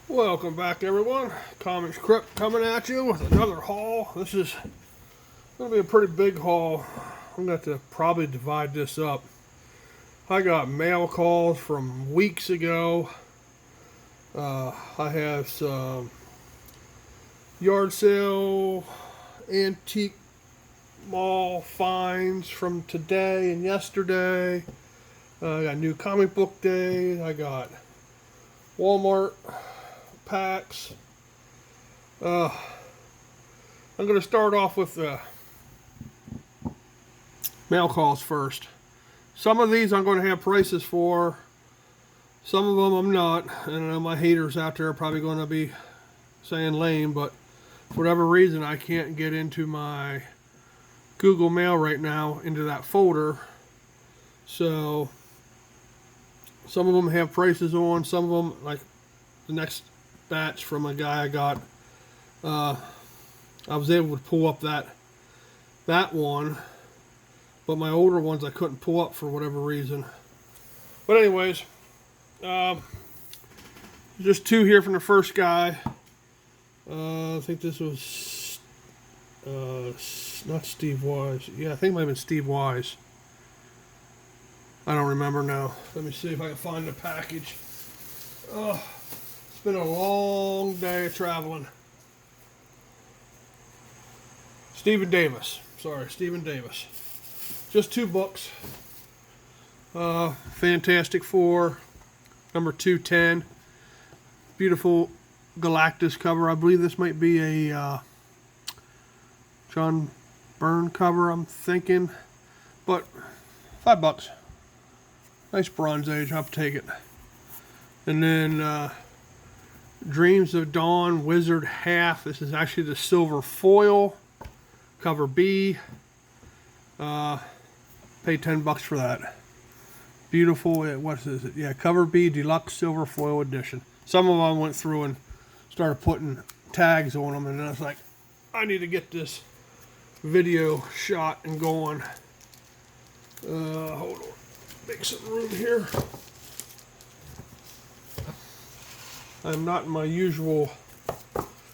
Welcome back, everyone. Comics Crypt coming at you with another haul. This is going to be a pretty big haul. I'm going to have to probably divide this up. I got mail calls from weeks ago. I have some yard sale antique mall finds from today and yesterday. I got new comic book day. I got Walmart packs. I'm going to start off with the mail calls first. Some of these I'm going to have prices for. Some of them I'm not. And I know my haters out there are probably going to be saying lame, but for whatever reason I can't get into my Google Mail right now into that folder. So some of them have prices on. Some of them, like the next batch from a guy I got, I was able to pull up that one, but my older ones I couldn't pull up for whatever reason. But anyways, just two here from the first guy. I think this was not Steve Wise. Yeah, I think it might have been Steve Wise. I don't remember now. Let me see if I can find the package. It's been a long day of traveling. Stephen Davis. Sorry, Stephen Davis. Just two books. Fantastic Four, number 210. Beautiful Galactus cover. I believe this might be a John Byrne cover, I'm thinking. But $5. Nice Bronze Age. I'll take it. And then Dreams of Dawn Wizard Half. This is actually the silver foil. Cover B. Paid $10 for that. Beautiful. What is it? Yeah, Cover B Deluxe Silver Foil Edition. Some of them I went through and started putting tags on them, and I was like, I need to get this video shot and going. Hold on. Make some room here. I'm not in my usual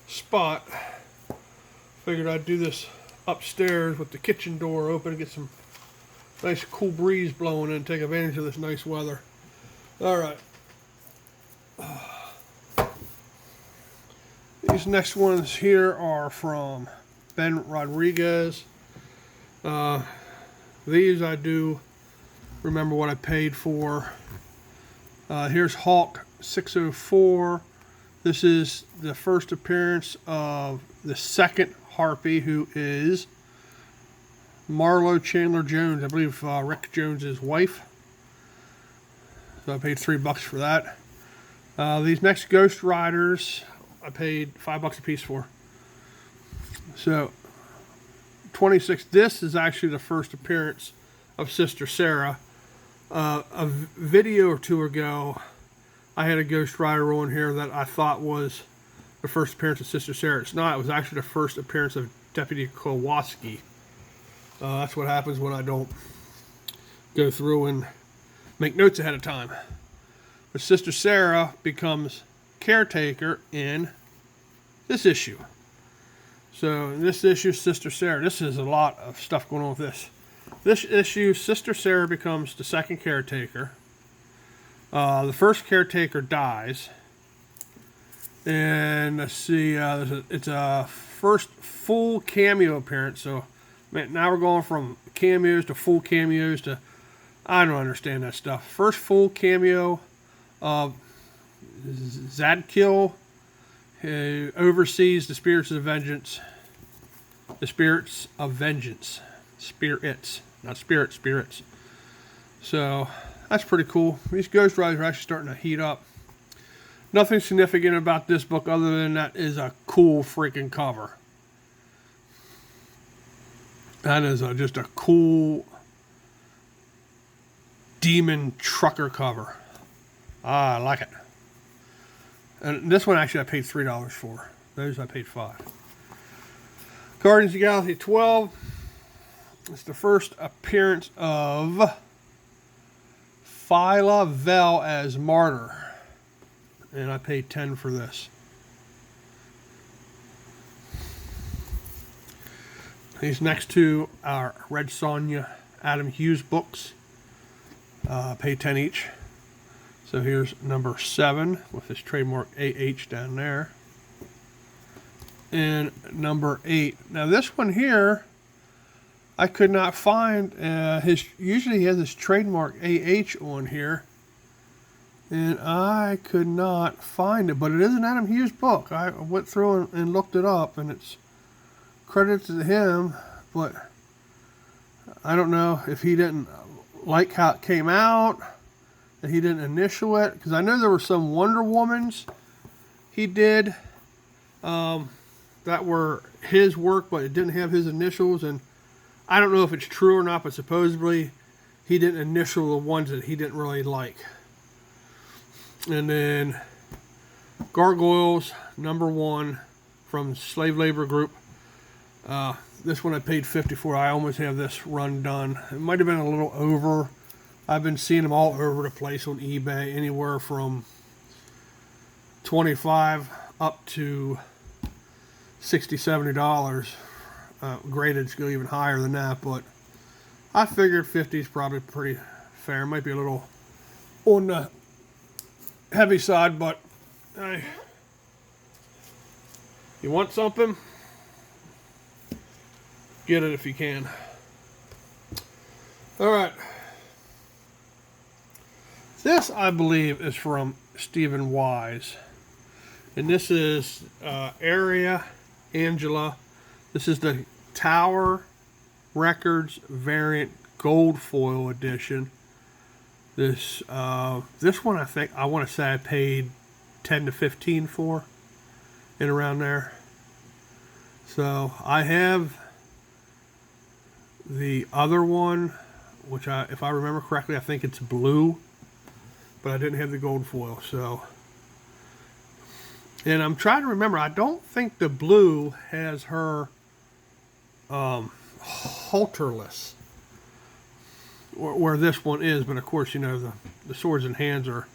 spot. Figured I'd do this upstairs with the kitchen door open and get some nice cool breeze blowing in and take advantage of this nice weather. Alright. These next ones here are from Ben Rodriguez. These I do remember what I paid for. Here's Hulk 604. This is the first appearance of the second Harpy, who is Marlo Chandler Jones. I believe Rick Jones' wife. So I paid $3 for that. These next Ghost Riders I paid $5 a piece for. So 26. This is actually the first appearance of Sister Sarah. A video or two ago, I had a Ghost Rider on here that I thought was the first appearance of Sister Sarah. It's not. It was actually the first appearance of Deputy Kowalski. That's what happens when I don't go through and make notes ahead of time. But Sister Sarah becomes caretaker in this issue. So in this issue, Sister Sarah, this is a lot of stuff going on with this. This issue, Sister Sarah becomes the second caretaker. The first caretaker dies. And let's see, it's a first full cameo appearance. So now we're going from cameos to full cameos to, I don't understand that stuff. First full cameo of Zadkiel, who oversees the Spirits of Vengeance. The Spirits of Vengeance. Spirits. Not spirits, spirits. So, that's pretty cool. These Ghost Riders are actually starting to heat up. Nothing significant about this book other than that is a cool freaking cover. That is just a cool demon trucker cover. I like it. And this one actually I paid $3 for. Those I paid $5. Guardians of the Galaxy 12. It's the first appearance of Phyla Vell as Martyr. and I paid $10 for this. These next two are Red Sonja Adam Hughes books. Paid $10 each. So here's number 7 with his trademark AH down there. And number 8. Now this one here, I could not find usually he has his trademark AH on here. And I could not find it, but it is an Adam Hughes book. I went through and looked it up, and it's credited to him, but I don't know if he didn't like how it came out, that he didn't initial it, because I know there were some Wonder Womans he did that were his work, but it didn't have his initials, and I don't know if it's true or not, but supposedly he didn't initial the ones that he didn't really like. And then Gargoyles, number 1 from Slave Labor Group. This one I paid $50 for. I almost have this run done. It might have been a little over. I've been seeing them all over the place on eBay, anywhere from $25 up to $60, $70. Graded's go even higher than that, but I figured 50 is probably pretty fair. It might be a little on the heavy side, but hey, you want something? Get it if you can. All right. This, I believe, is from Stephen Wise. And this is Aria Angela. This is the Tower Records variant gold foil edition. This one I want to say I paid $10 to $15 for, and around there. So I have the other one, which if I remember correctly, I think it's blue, but I didn't have the gold foil. So, and I'm trying to remember. I don't think the blue has her halterless, where this one is, but of course, you know, the swords and hands are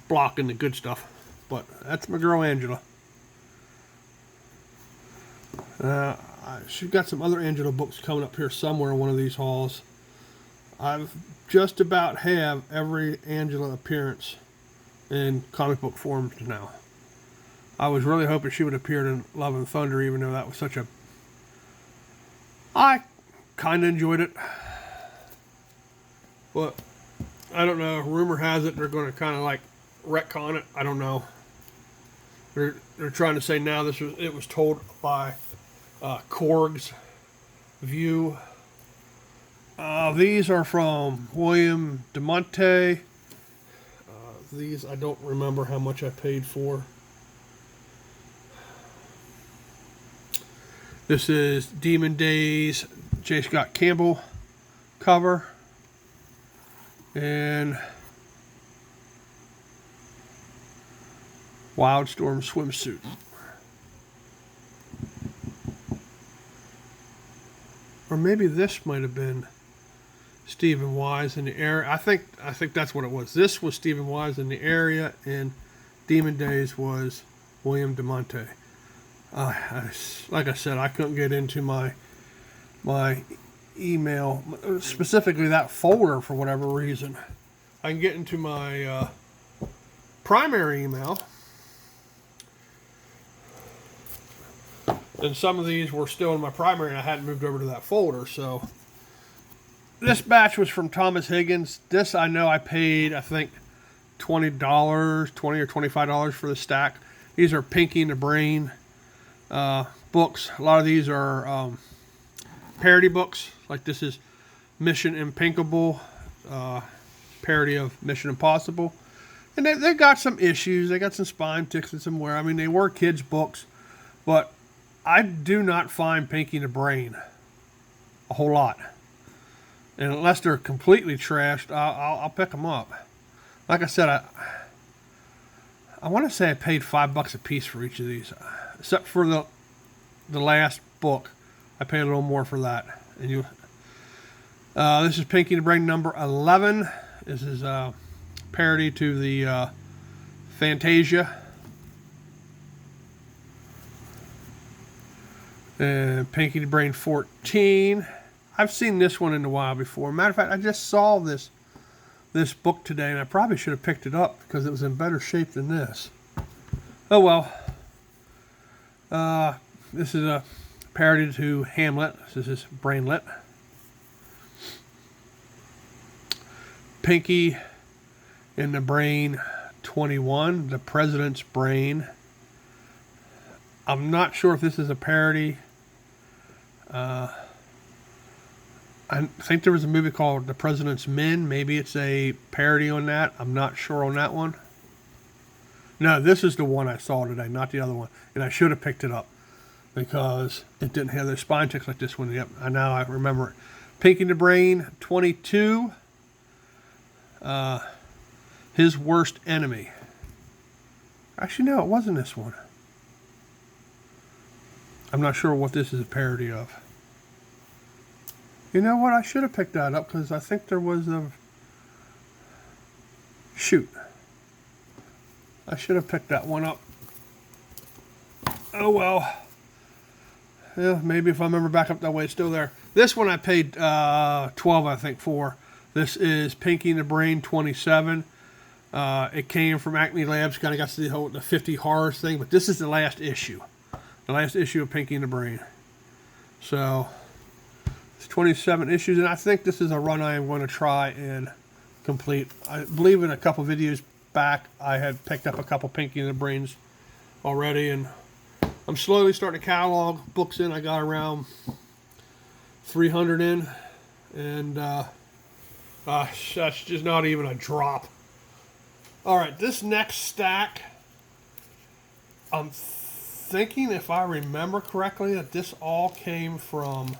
blocking the good stuff. But that's my girl Angela. She's got some other Angela books coming up here somewhere in one of these hauls. I've just about have every Angela appearance in comic book form now. I was really hoping she would appear in Love and Thunder, even though that was such a... I kind of enjoyed it. But I don't know. Rumor has it they're going to kind of like retcon it. I don't know. They're trying to say now it was told by Korg's view. These are from William DeMonte. These I don't remember how much I paid for. This is Demon Days J. Scott Campbell cover. And Wildstorm swimsuit. Or maybe this might have been Stephen Wise in the area. I think that's what it was. This was Stephen Wise in the area, and Demon Days was William DeMonte. Like I said, I couldn't get into my email, specifically that folder, for whatever reason. I can get into my primary email, and some of these were still in my primary and I hadn't moved over to that folder. So this batch was from Thomas Higgins. This I know I paid, I think, $20 or $25 for the stack. These are Pinky and the Brain books. A lot of these are parody books. Like this is Mission Impeccable, parody of Mission Impossible. And they got some issues. They got some spine ticks and some wear. I mean, they were kids' books, but I do not find Pinky and the Brain a whole lot. And unless they're completely trashed, I'll pick them up. Like I said, I want to say I paid $5 a piece for each of these, except for the last book. I paid a little more for that. And this is Pinky and the Brain number 11. This is a parody to the Fantasia. And Pinky the Brain 14. I've seen this one in the wild before. Matter of fact, I just saw this book today, and I probably should have picked it up because it was in better shape than this. Oh well. This is a parody to Hamlet. This is Brainlet. Pinky in the Brain 21, the President's Brain. I'm not sure if this is a parody. I think there was a movie called The President's Men. Maybe it's a parody on that. I'm not sure on that one. No, this is the one I saw today, not the other one. And I should have picked it up because it didn't have those spine ticks like this one. Yep, now I remember it. Pinky the Brain 22. His Worst Enemy. Actually, no, it wasn't this one. I'm not sure what this is a parody of. You know what? I should have picked that up because I think there was a... Shoot. I should have picked that one up. Oh well. Yeah, maybe if I remember back up that way, it's still there. This one I paid 12, I think, for. This is Pinky and the Brain 27. It came from Acme Labs. Kind of got to the 50 horrors thing, but this is the last issue. The last issue of Pinky and the Brain. So, it's 27 issues, and I think this is a run I am going to try and complete. I believe in a couple videos back, I had picked up a couple Pinky and the Brains already, and I'm slowly starting to catalog books in. I got around 300 in, and that's just not even a drop. All right, this next stack, I'm thinking, if I remember correctly, that this all came from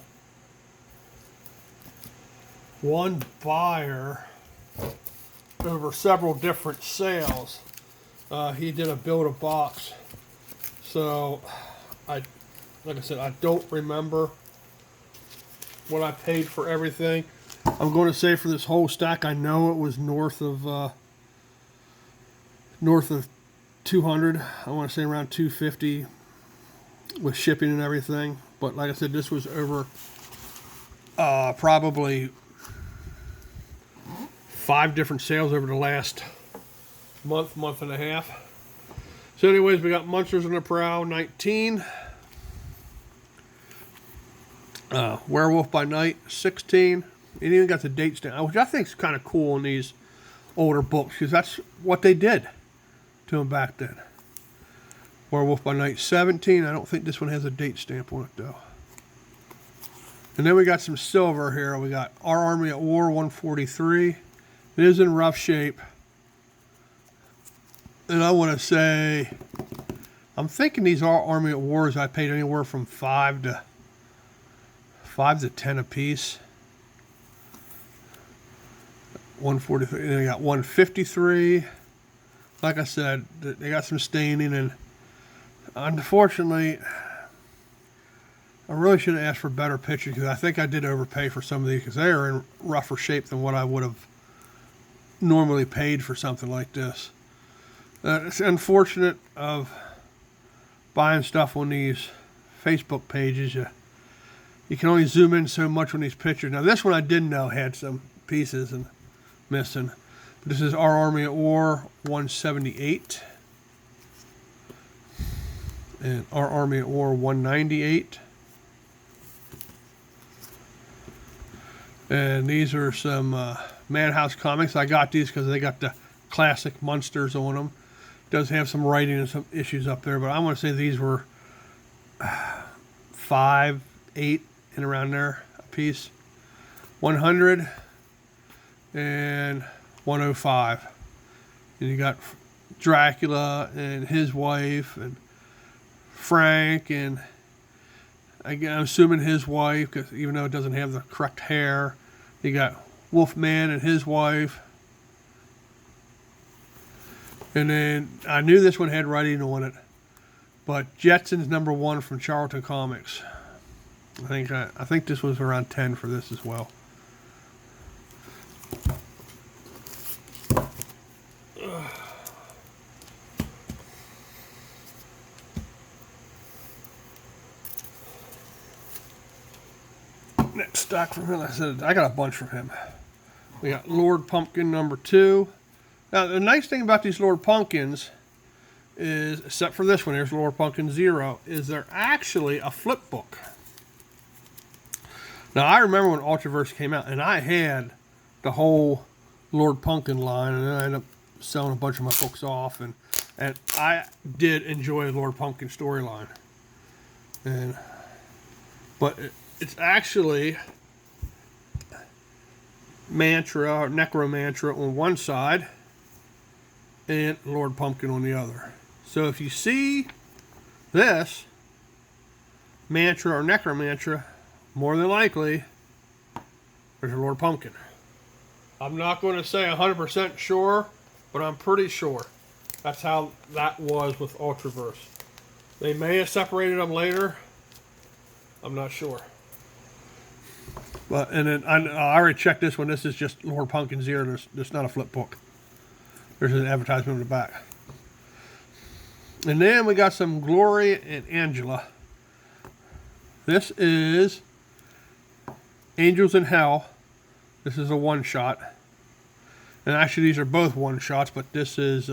one buyer over several different sales. He did a build a box. So, like I said, I don't remember what I paid for everything. I'm going to say for this whole stack, I know it was north of 200. I want to say around 250 with shipping and everything. But like I said, this was over probably 5 different sales over the last month and a half. So anyways, we got Monsters on the Prowl 19. Werewolf by Night 16. It even got the date stamp, which I think is kind of cool in these older books because that's what they did to them back then. Werewolf by Night 17. I don't think this one has a date stamp on it though. And then we got some silver here. We got Our Army at War 143. It is in rough shape. And I want to say, I'm thinking these Our Army at Wars I paid anywhere from 5 to 10 a piece. 143. And then we got 153. Like I said, they got some staining, and unfortunately, I really should have asked for better pictures because I think I did overpay for some of these because they are in rougher shape than what I would have normally paid for something like this. It's unfortunate of buying stuff on these Facebook pages. You can only zoom in so much on these pictures. Now this one I did know had some pieces and missing. This is Our Army at War 178. And Our Army at War 198. And these are some Madhouse comics. I got these because they got the classic monsters on them. Does have some writing and some issues up there, but I want to say these were 5, 8, and around there a piece. 100 and 105. And you got Dracula and his wife and Frank, and again, I'm assuming his wife, because even though it doesn't have the correct hair. You got Wolfman and his wife. And then I knew this one had writing on it, but Jetsons #1 from Charlton Comics. I think this was around 10 for this as well. Next stack from him, I said I got a bunch from him. We got Lord Pumpkin number 2. Now the nice thing about these Lord Pumpkins is, except for this one, here's Lord Pumpkin 0, is they're actually a flip book. Now I remember when Ultraverse came out, and I had the whole Lord Pumpkin line, and then I ended up selling a bunch of my books off, and I did enjoy the Lord Pumpkin storyline. But it's actually Mantra or Necromantra on one side and Lord Pumpkin on the other. So if you see this Mantra or Necromantra, more than likely there's a Lord Pumpkin. I'm not going to say 100% sure, but I'm pretty sure that's how that was with Ultraverse. They may have separated them later. I'm not sure. But and then I already checked this one. This is just Lord Pumpkin 0. There's not a flip book. There's an advertisement in the back. And then we got some Glory and Angela. This is Angels in Hell. This is a one-shot. And actually these are both one-shots, but this is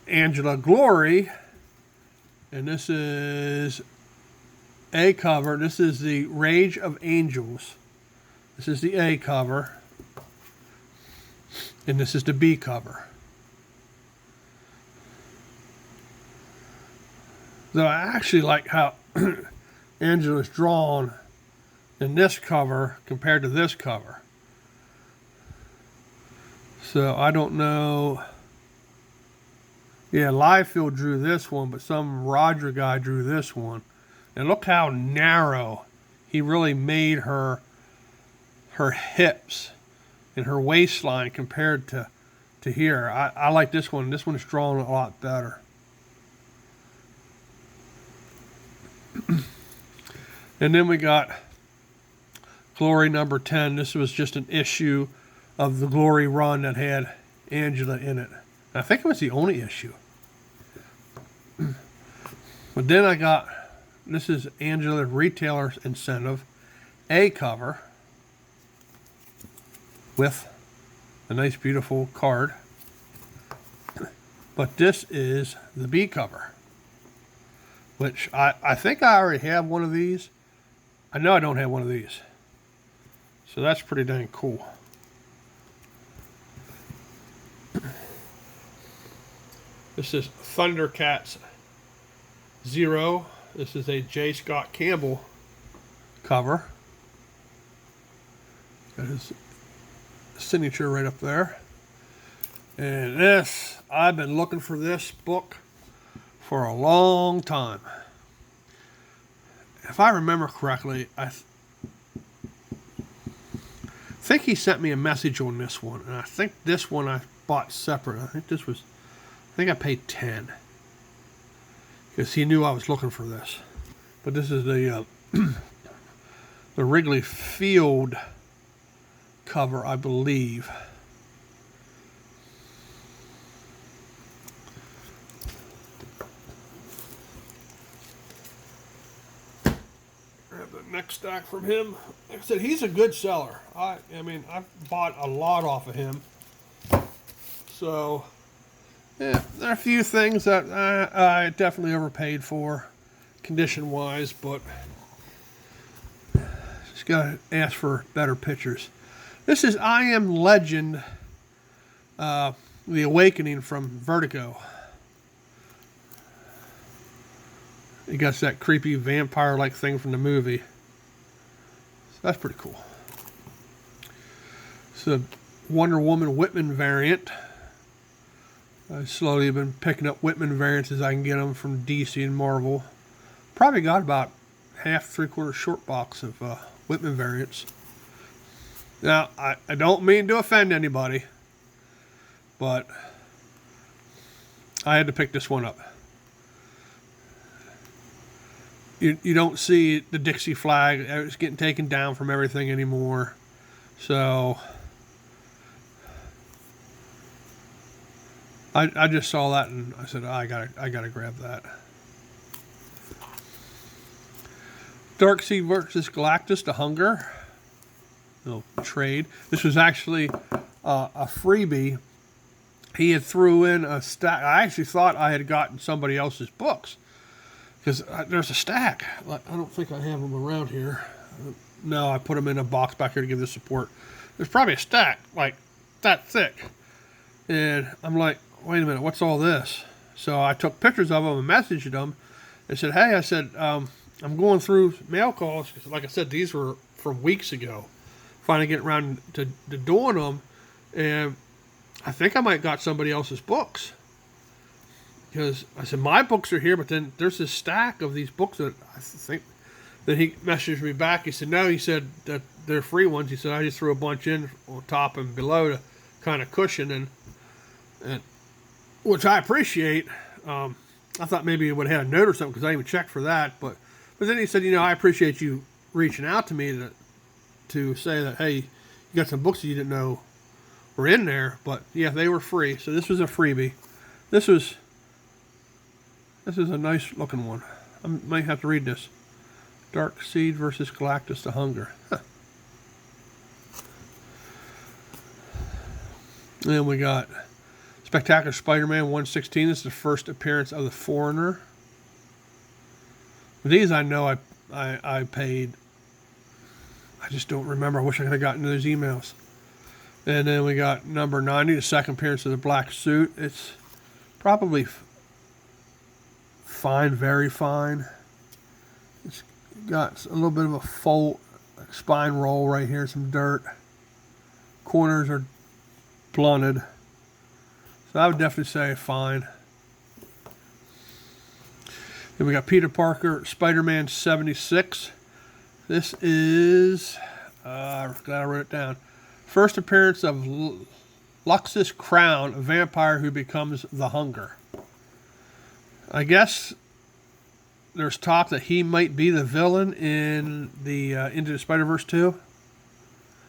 Angela Glory. And this is A cover. This is the Rage of Angels. This is the A cover. And this is the B cover. Though I actually like how Angela's drawn in this cover compared to this cover. So I don't know. Yeah, Liefeld drew this one, but some Roger guy drew this one. And look how narrow he really made her hips and her waistline compared to here. I like this one. This one's drawn a lot better. And then we got Glory number 10. This was just an issue of the Glory run that had Angela in it. I think it was the only issue. But then I got, this is Angela Retailer's Incentive A cover with a nice beautiful card. But this is the B cover, which I think I already have one of these. I know I don't have one of these. So that's pretty dang cool. This is Thundercats 0. This is a J. Scott Campbell cover. Got his signature right up there. And this, I've been looking for this book for a long time. If I remember correctly, I think he sent me a message on this one. And I think this one I bought separate. I think I paid 10. Because he knew I was looking for this. But this is the the Wrigley Field cover, I believe. Grab the next stack from him. Like I said, he's a good seller. I mean, I've bought a lot off of him. So, yeah, there are a few things that I definitely overpaid for, condition-wise, but just gotta ask for better pictures. This is I Am Legend, The Awakening from Vertigo. It got that creepy vampire-like thing from the movie. So that's pretty cool. It's a Wonder Woman Whitman variant. I've slowly been picking up Whitman variants as I can get them from DC and Marvel. Probably got about half, three-quarter short box of Whitman variants. Now, I don't mean to offend anybody, but I had to pick this one up. You don't see the Dixie flag. It's getting taken down from everything anymore. So I just saw that and I said, I gotta grab that. Darkseid versus Galactus, The Hunger. Little trade. This was actually a freebie. He had threw in a stack. I actually thought I had gotten somebody else's books because there's a stack. I don't think I have them around here. No, I put them in a box back here to give this support. There's probably a stack like that thick. And I'm like, wait a minute, what's all this? So I took pictures of them and messaged them and said, hey, I said, I'm going through mail calls. Because like I said, these were from weeks ago. Finally getting around to doing them. And I think I might got somebody else's books. Because I said, my books are here, but then there's this stack of these books that I think that he messaged me back. He said, no, he said that they're free ones. He said, I just threw a bunch in on top and below to kind of cushion, and which I appreciate. I thought maybe it would have had a note or something because I didn't even check for that. But then he said, I appreciate you reaching out to me to say that, hey, you got some books that you didn't know were in there. But yeah, they were free. So this was a freebie. This is a nice looking one. I might have to read this. Darkseid versus Galactus, The Hunger. Huh. And then we got Spectacular Spider-Man 116. This is the first appearance of the Foreigner. These I know I paid. I just don't remember. I wish I could have gotten those emails. And then we got number 90, the second appearance of the Black Suit. It's probably fine, very fine. It's got a little bit of a fold, spine roll right here, some dirt. Corners are blunted. So I would definitely say fine. Then we got Peter Parker, Spider-Man 76. This is, I'm glad I wrote it down. First appearance of Luxus Crown, a vampire who becomes the Hunger. I guess there's talk that he might be the villain in the Into the Spider-Verse 2.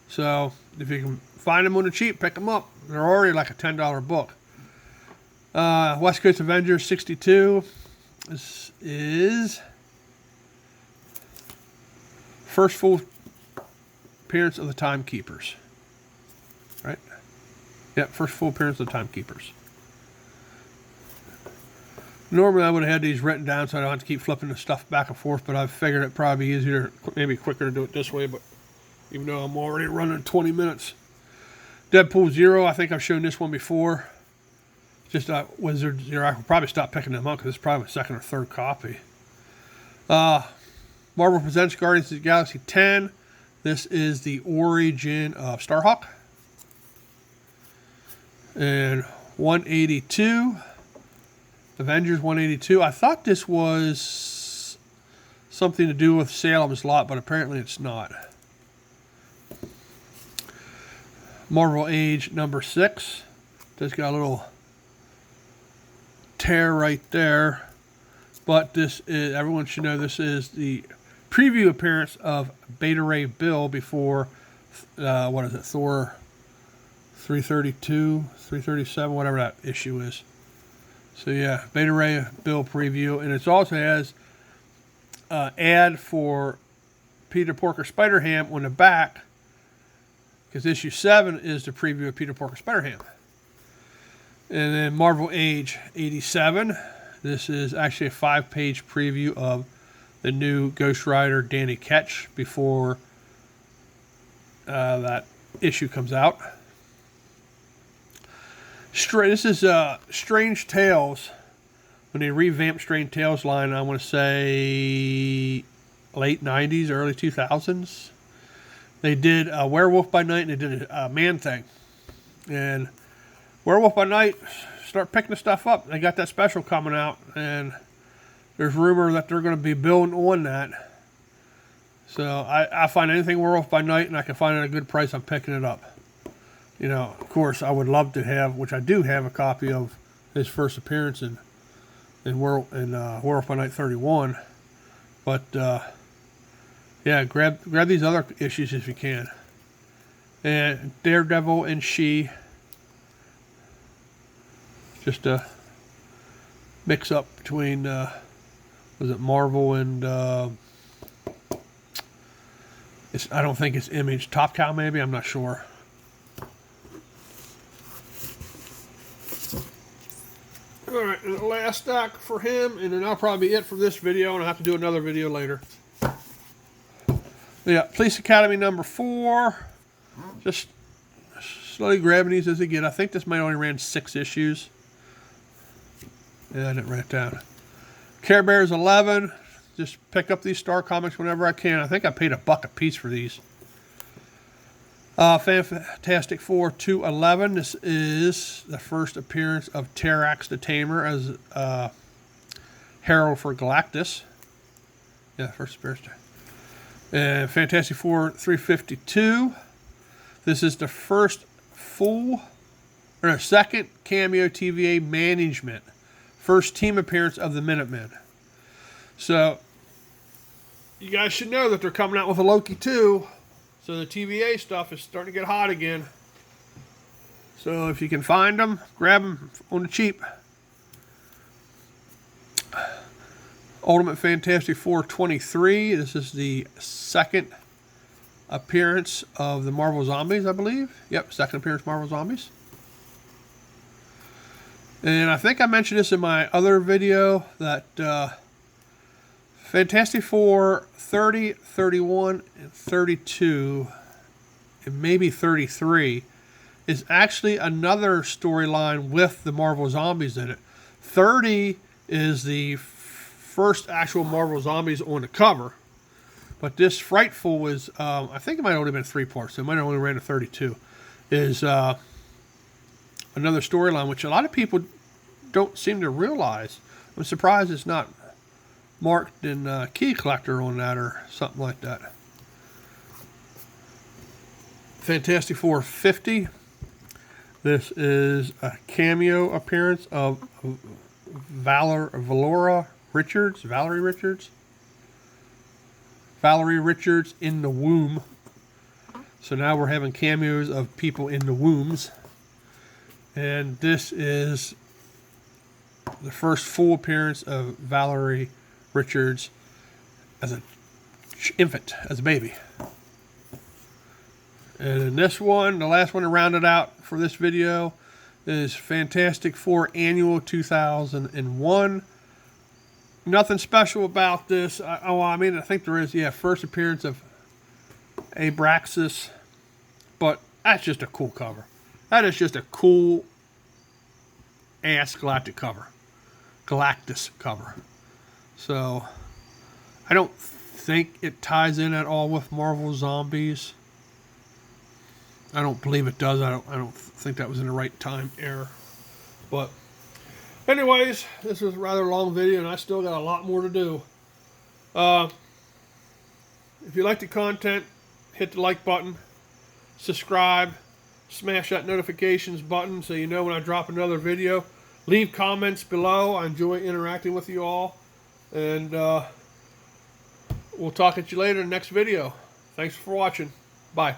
So if you can find them on the cheap, pick them up. They're already like a $10 book. West Coast Avengers 62. This is first full appearance of the Timekeepers. Right? Yeah, first full appearance of the Timekeepers. Normally I would have had these written down so I don't have to keep flipping the stuff back and forth, but I figured it'd probably be easier, maybe quicker to do it this way, but even though I'm already running 20 minutes. Deadpool 0, I think I've shown this one before. Just Wizard 0, I could probably stop picking them up because it's probably my second or third copy. Marvel Presents Guardians of the Galaxy 10. This is the origin of Starhawk. And 182. Avengers 182. I thought this was something to do with Salem's Lot, but apparently it's not. Marvel Age number 6. Just got a little tear right there. But this is, everyone should know this is the preview appearance of Beta Ray Bill before, what is it, Thor 332, 337, whatever that issue is. So yeah, Beta Ray Bill preview, and it also has ad for Peter Porker Spider-Ham on the back, because issue 7 is the preview of Peter Porker Spider-Ham. And then Marvel Age 87. This is actually a 5-page preview of the new Ghost Rider Danny Ketch before that issue comes out. This is Strange Tales. When they revamped Strange Tales line, I want to say late 90s, early 2000s. They did Werewolf by Night and they did a Man-Thing. And Werewolf by Night, start picking the stuff up. They got that special coming out, and there's rumor that they're going to be building on that. So I find anything Werewolf by Night and I can find it at a good price, I'm picking it up. You know, of course, I would love to have, which I do have, a copy of his first appearance in Werewolf by Night 31. But yeah, grab these other issues if you can. And Daredevil and She, just a mix up between was it Marvel and I don't think it's Image. Top Cow maybe, I'm not sure. Alright, and the last stack for him, and then that'll probably be it for this video, and I'll have to do another video later. Yeah, Police Academy number 4. Just slowly grabbing these as they get. I think this might only ran 6 issues. Yeah, I didn't write it down. Care Bears 11. Just pick up these Star Comics whenever I can. I think I paid $1 a piece for these. Fantastic Four 211. This is the first appearance of Terrax the Tamer as Herald for Galactus. Yeah, first appearance. And Fantastic Four 352. This is the second cameo TVA management. First team appearance of the Minutemen. So, you guys should know that they're coming out with a Loki 2. So the TVA stuff is starting to get hot again. So if you can find them, grab them on the cheap. Ultimate Fantastic Four 23. This is the second appearance of the Marvel Zombies, I believe. Yep, second appearance Marvel Zombies. And I think I mentioned this in my other video that Fantastic Four 30, 31, and 32, and maybe 33, is actually another storyline with the Marvel Zombies in it. 30 is the first actual Marvel Zombies on the cover, but this Frightful was, I think it might have only been 3 parts, so it might have only ran to 32, is another storyline, which a lot of people don't seem to realize. I'm surprised it's not marked in Key Collector on that or something like that. Fantastic Four 50. This is a cameo appearance of Valerie Richards in the womb. So now we're having cameos of people in the wombs. And this is the first full appearance of Valerie Richards as an infant, as a baby. And in this one, the last one to round it out for this video, is Fantastic Four Annual 2001. Nothing special about this. I think there is, first appearance of Abraxas, but that's just a cool cover. That is just a cool ass Galactus cover. So, I don't think it ties in at all with Marvel Zombies. I don't believe it does. I don't think that was in the right time error. But, anyways, this was a rather long video, and I still got a lot more to do. If you like the content, hit the like button, subscribe, smash that notifications button so you know when I drop another video. Leave comments below. I enjoy interacting with you all. And we'll talk at you later in the next video. Thanks for watching. Bye.